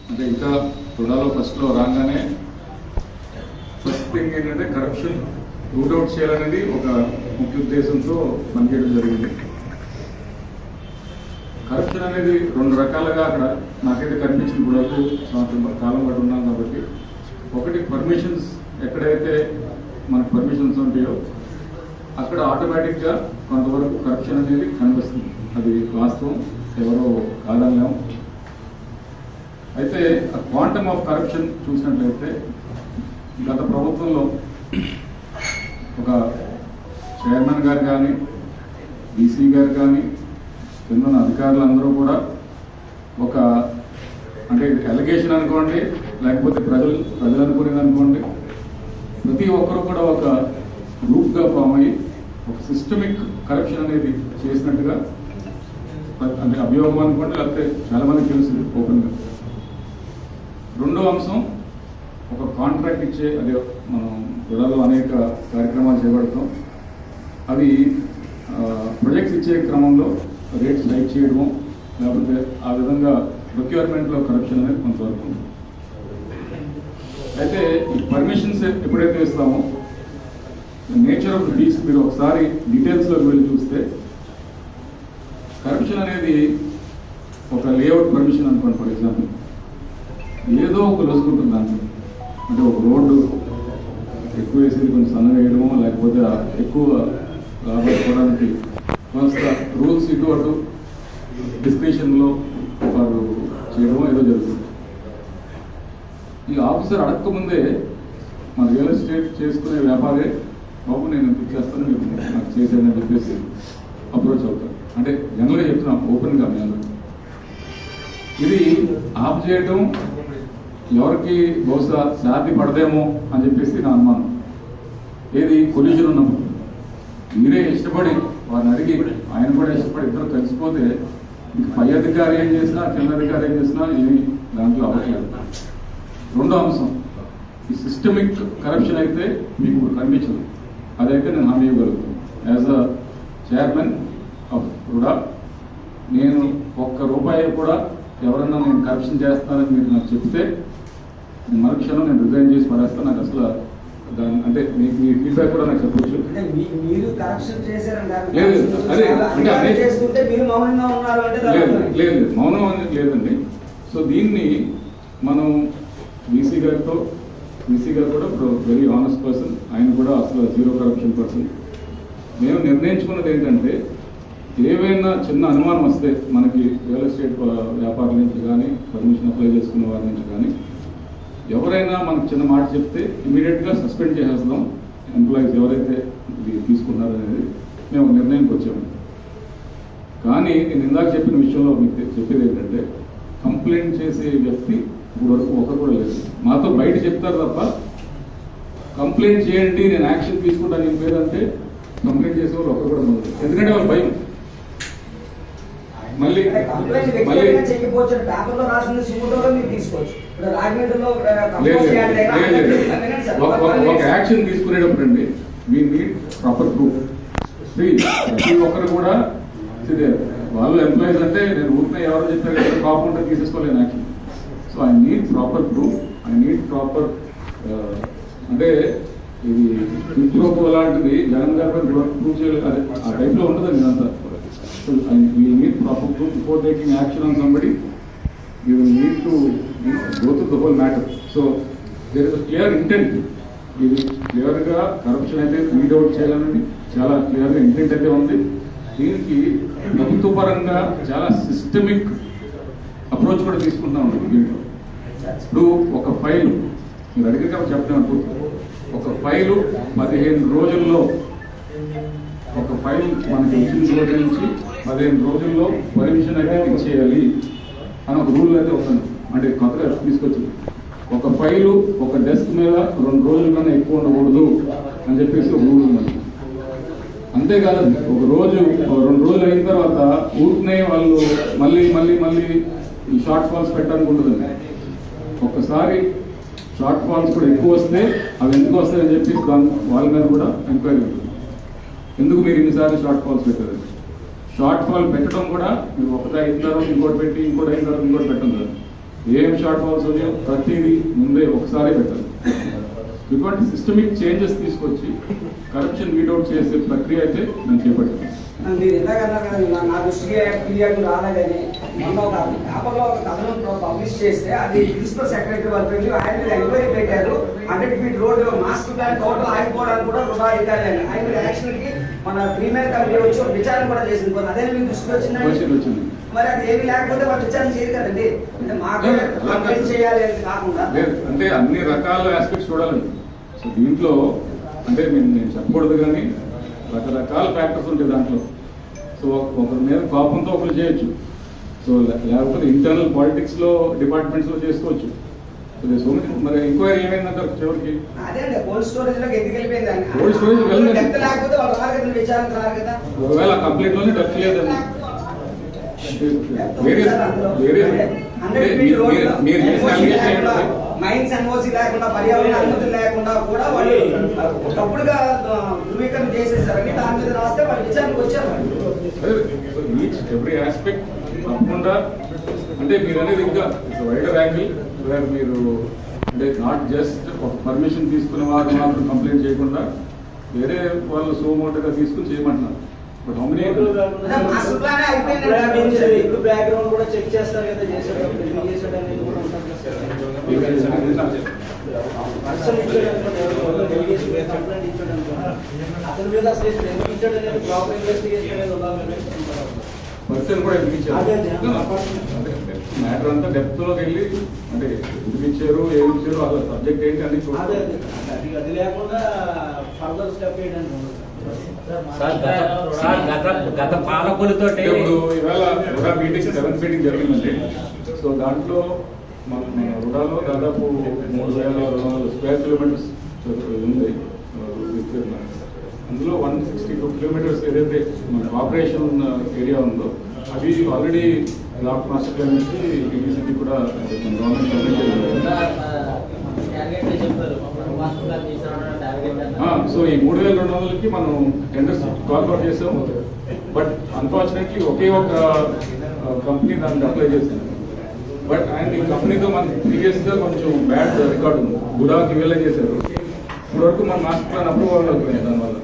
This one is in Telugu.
అంటే ఇంకా రుణాలో ఫస్ట్లో రాగానే ఫస్ట్ థింగ్ ఏంటంటే కరప్షన్ రూట్ అవుట్ చేయాలనేది ఒక ముఖ్య ఉద్దేశంతో పనిచేయడం జరిగింది. కరప్షన్ అనేది రెండు రకాలుగా అక్కడ నాకైతే కనిపించింది కూడా సంవత్సరం కాలం పాటు ఉన్నాం కాబట్టి, ఒకటి పర్మిషన్స్ ఎక్కడైతే మనకు పర్మిషన్స్ ఉంటాయో అక్కడ ఆటోమేటిక్గా కొంతవరకు కరప్షన్ అనేది కనిపిస్తుంది. అది వాస్తవం, ఎవరో కాదనలేము. అయితే ఆ క్వాంటమ్ ఆఫ్ కరప్షన్ చూసినట్లయితే గత ప్రభుత్వంలో ఒక చైర్మన్ గారు కానీ డీసీ గారు కానీ కింద అధికారులందరూ కూడా ఒక అంటే ఎలిగేషన్ అనుకోండి, లేకపోతే ప్రజలు అనుకునేది అనుకోండి, ప్రతి ఒక్కరూ కూడా ఒక గ్రూప్గా ఫామ్ అయ్యి ఒక సిస్టమిక్ కరప్షన్ అనేది చేసినట్టుగా అంటే అభియోగం అనుకోండి, లేకపోతే చాలా మందికి తెలుసు ఓపెన్గా. రెండో అంశం, ఒక కాంట్రాక్ట్ ఇచ్చే అదే మనం గొడవలో అనేక కార్యక్రమాలు చేపడతాం. అవి ప్రొజెక్ట్స్ ఇచ్చే క్రమంలో రేట్స్ హైక్ చేయడము, లేకపోతే ఆ విధంగా ప్రొక్యూర్మెంట్లో కరప్షన్ అనేది కొంతవరకు ఉంది. అయితే ఈ పర్మిషన్స్ ఎప్పుడైతే ఇస్తామో నేచర్ ఆఫ్ ది బీస్ట్ మీరు ఒకసారి డీటెయిల్స్లోకి వెళ్ళి చూస్తే కరప్షన్ అనేది ఒక లేఅవుట్ పర్మిషన్ అనుకోండి, ఫర్ ఎగ్జాంపుల్ ఏదో ఒక లొసుకుంటుంది దాంట్లో. అంటే ఒక రోడ్డు ఎక్కువ వేసేది కొంచెం సన్నగా వేయడమో, లేకపోతే ఎక్కువ రాబట్టుకోవడానికి కొంత రూల్స్ ఇటు అటు డిస్క్రిప్షన్లో వారు చేయడమో ఏదో జరుగుతుంది. ఈ ఆఫీసర్ అడగకముందే మన రియల్ ఎస్టేట్ చేసుకునే వ్యాపారే బాబు నేను ఎంత చేస్తాను మీరు నాకు చేసేదని చెప్పేసి అప్రోచ్ అవుతారు. అంటే జనరల్గా చెప్తున్నాం ఓపెన్గా మీ అందరూ. ఇది ఆఫ్ చేయడం ఎవరికి బహుశా శాంతి పడదేమో అని చెప్పేసి నా అనుమానం. ఏది కొల్యూషన్ ఉన్నప్పుడు మీరే ఇష్టపడి వారిని అడిగి ఆయన కూడా ఇష్టపడి ఇద్దరు కలిసిపోతే ఇంక పై అధికారి ఏం చేసినా కింద అధికారి ఏం చేసినా ఏమి దాంట్లో అవ్వట్లేదు. రెండో అంశం, ఈ సిస్టమిక్ కరప్షన్ అయితే మీకు కనిపించదు. అదైతే నేను హామీ ఇవ్వగలుగుతాను. As a chairman of RUDA నేను ఒక్క రూపాయి కూడా ఎవరన్నా నేను కరప్షన్ చేస్తానని మీరు నాకు చెప్తే మరుక్షణం నేను రిజైన్ చేసి పడేస్తాను. నాకు అసలు దాని అంటే మీకు మీ ఫీడ్బ్యాక్ కూడా నాకు చెప్పచ్చు. లేదు మౌనం అనేది లేదండి. సో దీన్ని మనం వీసీ గారు కూడా వెరీ ఆనెస్ట్ పర్సన్, ఆయన కూడా అసలు జీరో కరప్షన్ పర్సన్. మేము నిర్ణయించుకున్నది ఏంటంటే ఏవైనా చిన్న అనుమానం వస్తే మనకి రియల్ ఎస్టేట్ వ్యాపారం నుంచి కానీ పర్మిషన్ అప్లై చేసుకున్న వారి నుంచి కానీ ఎవరైనా మనకు చిన్న మాట చెప్తే ఇమీడియట్గా సస్పెండ్ చేసేస్తాం ఎంప్లాయీస్ ఎవరైతే ఇది తీసుకున్నారనేది మేము నిర్ణయంకి వచ్చాము. కానీ నేను ఇందాక చెప్పిన విషయంలో మీకు చెప్పేది ఏంటంటే కంప్లైంట్ చేసే వ్యక్తి ఇప్పుడు వరకు ఒకరు కూడా లేదు. మాతో బయట చెప్తారు తప్ప కంప్లైంట్ చేయండి నేను యాక్షన్ తీసుకుంటాను నేను పేరంటే కంప్లైంట్ చేసే వాళ్ళు ఒకరు కూడా లేదు. ఎందుకంటే వాళ్ళు భయం. మళ్ళీ ఒక యాక్షన్ తీసుకునేటప్పుడు అండి వీ నీడ్ ప్రాపర్ ప్రూఫ్. ప్రతి ఒక్కరు కూడా వాళ్ళు ఎంప్లాయీస్ అంటే నేను ఊరికే ఎవరు చెప్పారు కాకుండా తీసేసుకోలేను action. So I need proper proof, I need proper అంటే ఇది ఇంప్రూవ్ లాంటిది జగన్ గారి ప్రూవ్ చేయలేదు. అదే ఆ టైప్లో ఉంటుందండి ఇదంతా. So we need proper proof before taking action on somebody. You will need to go through the whole matter. So there is a clear intent. ఇది క్లియర్గా కరప్షన్ అయితే వీడ్ అవుట్ చేయాలని చాలా క్లియర్గా ఇంటెంట్ అయితే ఉంది. దీనికి ప్రభుత్వ పరంగా చాలా సిస్టమిక్ అప్రోచ్ కూడా తీసుకుంటా ఉంటుంది. దీంట్లో ఇప్పుడు ఒక ఫైల్ మీరు అడిగిన చెప్పడం ఒక ఫైలు 15 రోజుల్లో ఒక ఫైల్ మనకి ఇచ్చిన రోజు నుంచి 15 రోజుల్లో పర్మిషన్ అయితే ఇచ్చేయాలి అని ఒక రూల్ అయితే వస్తుంది. అంటే కొత్తగా తీసుకొచ్చింది. ఒక ఫైలు ఒక డెస్క్ మీద 2 రోజుల కన్నా ఎక్కువ ఉండకూడదు అని చెప్పేసి ఒక రూల్ ఉంది. అంతేకాదు ఒక రోజు 2 రోజులు అయిన తర్వాత ఊరికనే వాళ్ళు మళ్ళీ ఈ షార్ట్ ఫాల్స్ పెట్టడానికి ఉంటుందండి. ఒక్కసారి షార్ట్ ఫాల్స్ కూడా ఎక్కువ వస్తే అవి ఎందుకు వస్తాయని చెప్పి వాళ్ళ మీద కూడా ఎంక్వైరీ ఉంటుంది. ఎందుకు మీరు ఇన్నిసార్లు షార్ట్ ఫాల్స్ పెట్టారు? షార్ట్ ఫాల్ పెట్టడం కూడా మీరు ఒకటి అయిన తర్వాత ఇంకోటి పెట్టి ఇంకోటి అయిన తర్వాత ఇంకోటి పెట్టడం కాదు. ఏం షార్ట్ ఫాల్స్ ఉన్నాయో ప్రతిదీ ముందే ఒకసారి పెట్టాలి. ఇటువంటి సిస్టమిక్ చేంజెస్ తీసుకొచ్చి కరప్షన్ వీడౌట్ చేసే ప్రక్రియ అయితే నేను చేపట్టాను. మీరు ఎంతకన్నా నా దృష్టికి ఫిర్యాదు రాలేదని మొన్న ఒక పేపర్లో ఒక కథనం పబ్లిష్ చేస్తే అది ప్రిన్సిపల్ సెక్రటరీ వాళ్ళు వెళ్ళి ఆయన మీద ఎంక్వైరీ పెట్టారు. 100 feet road master plan total ఆగిపోవడానికి కూడా వృధా అవుతారు అని ఆయన మీద యాక్షన్ కి మన ప్రీమియర్ కమిటీ వచ్చి ఒక విచారణ కూడా చేసింది. అదే మీకు దృష్టికి వచ్చింది. మరి అది ఏమి లేకపోతే వాళ్ళు విచారణ చేయరు కదండి. అంటే మాకు చేయాలి అని కాకుండా అంటే అన్ని రకాల ఆస్పెక్ట్స్ చూడాలండి. సో దీంట్లో అంటే నేను చెప్పకూడదు కానీ రకరకాల ఫ్యాక్టర్స్ ఉంటాయి దాంట్లో. సో ఒకరి మీద కోపంతో ఒకరు చేయొచ్చు. సో లేకపోతే ఇంటర్నల్ పాలిటిక్స్ లో డిపార్ట్మెంట్స్ లో చేసుకోవచ్చు. సో మరి ఎంక్వైరీ ఏమైందంటారు చివరికి? కోల్డ్ స్టోరేజ్ లోకి ఎందుకు వెళ్ళిపోయింది? కోల్డ్ స్టోరేజ్ లేకపోతే వాళ్ళు విచారణ రారు కదా. ఒకవేళ కంప్లీట్ లోనే డెప్త్ లేదండి. మైన్స్ ఎన్ఓసి లేకుండా పర్యావరణ అనుమతులు లేకుండా కూడా వాళ్ళు తప్పుడుగా ధృవీకరణ చేసేసారని దాని మీద రాస్తే వాళ్ళు విచారణకు వచ్చారు. ఈచ్ ఎవ్రీ ఆస్పెక్ట్ తప్పకుండా అంటే మీరు అనేది ఇంకా వైడర్ యాంగిల్ వేర్ మీరు అంటే నాట్ జస్ట్ ఒక పర్మిషన్ తీసుకునే వారు మాత్రం కంప్లైంట్ చేయకుండా వేరే వాళ్ళు సోమోటగా తీసుకుని చేయమంటున్నారు. But how many master plan అయిపోయింది. ఇప్పుడు బ్యాక్గ్రౌండ్ కూడా చెక్ చేస్తారు కదా చేసేటప్పుడు పర్సన్ కూడా ఎందుకు ఇచ్చారు మ్యాటర్ అంతా డెప్త్ లోకి వెళ్ళి అంటే ఎందుకు ఇచ్చారు ఏమి ఇచ్చారు అసలు సబ్జెక్ట్ ఏంటి అని చూడాలి. అది లేకుండా ఫర్దర్ స్టెప్ ఏంటంటే గత పాలకులతో ఇప్పుడు ఇవాళ రుడా మీటింగ్ 7th మీటింగ్ జరిగిందండి. సో దాంట్లో మన రుడాలో దాదాపు 3,200 స్క్వేర్ కిలోమీటర్స్ ఉంది విస్తీర్ణం. అందులో 162 కిలోమీటర్స్ ఏదైతే మన ఆపరేషన్ ఏరియా ఉందో అది ఆల్రెడీ లాక్ మాస్టర్ ప్లాన్ నుంచి యూనివర్సిటీ కూడా గవర్నమెంట్ సబ్మిట్ చేయాలి. సో ఈ 3,200కి మనం టెండర్స్ కాల్ అవుట్ చేసాము. బట్ అన్ఫార్చునేట్లీ ఒకే ఒక కంపెనీ దాన్ని అప్లై చేసింది. బట్ అండ్ ఈ కంపెనీతో మనకి ప్రీవియస్ గా కొంచెం బ్యాడ్ రికార్డు ఉంది. గుడాకి వెళ్ళే చేశారు. ఇప్పటివరకు మన మాస్టర్ ప్లాన్ అప్రూవల్ అవుతుంది దానివల్ల.